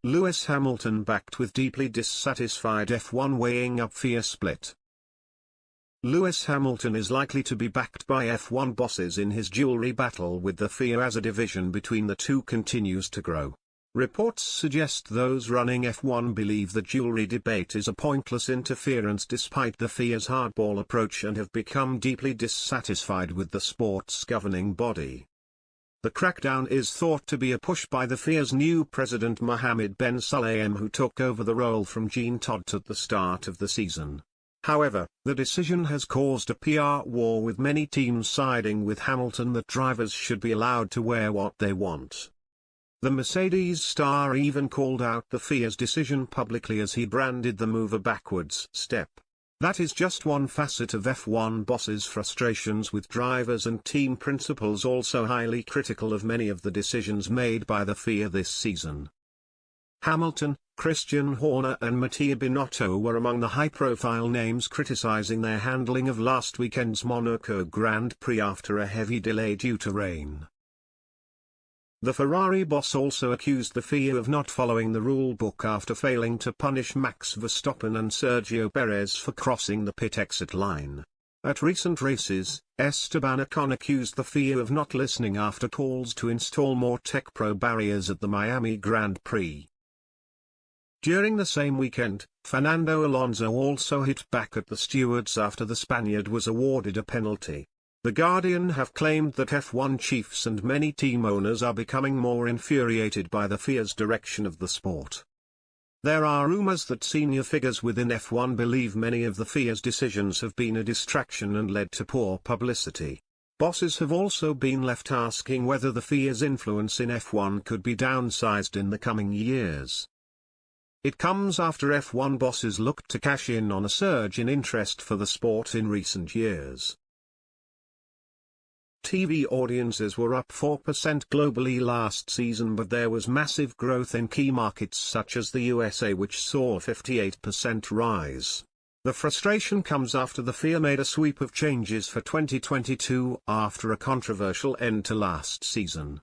Lewis Hamilton backed with deeply dissatisfied F1 weighing up FIA split. Lewis Hamilton is likely to be backed by F1 bosses in his jewelry battle with the FIA as a division between the two continues to grow. Reports suggest those running F1 believe the jewelry debate is a pointless interference despite the FIA's hardball approach and have become deeply dissatisfied with the sport's governing body. The crackdown is thought to be a push by the FIA's new president Mohammed Ben Sulayem, who took over the role from Jean Todt at the start of the season. However, the decision has caused a PR war with many teams siding with Hamilton that drivers should be allowed to wear what they want. The Mercedes star even called out the FIA's decision publicly as he branded the move a backwards step. That is just one facet of F1 bosses' frustrations with drivers and team principals also highly critical of many of the decisions made by the FIA this season. Hamilton, Christian Horner and Mattia Binotto were among the high-profile names criticizing their handling of last weekend's Monaco Grand Prix after a heavy delay due to rain. The Ferrari boss also accused the FIA of not following the rule book after failing to punish Max Verstappen and Sergio Perez for crossing the pit exit line. At recent races, Esteban Ocon accused the FIA of not listening after calls to install more Tech Pro barriers at the Miami Grand Prix. During the same weekend, Fernando Alonso also hit back at the stewards after the Spaniard was awarded a penalty. The Guardian have claimed that F1 chiefs and many team owners are becoming more infuriated by the FIA's direction of the sport. There are rumors that senior figures within F1 believe many of the FIA's decisions have been a distraction and led to poor publicity. Bosses have also been left asking whether the FIA's influence in F1 could be downsized in the coming years. It comes after F1 bosses looked to cash in on a surge in interest for the sport in recent years. TV audiences were up 4% globally last season, but there was massive growth in key markets such as the USA, which saw a 58% rise. The frustration comes after the FIA made a sweep of changes for 2022 after a controversial end to last season.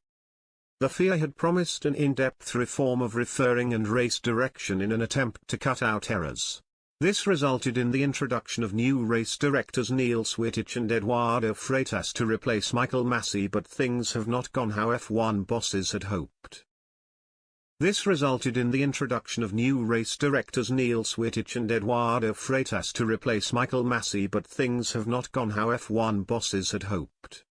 The FIA had promised an in-depth reform of refereeing and race direction in an attempt to cut out errors. This resulted in the introduction of new race directors Neil Swittich and Eduardo Freitas to replace Michael Masi, but things have not gone how F1 bosses had hoped. This resulted in the introduction of new race directors Neil Swittich and Eduardo Freitas to replace Michael Masi, but things have not gone how F1 bosses had hoped.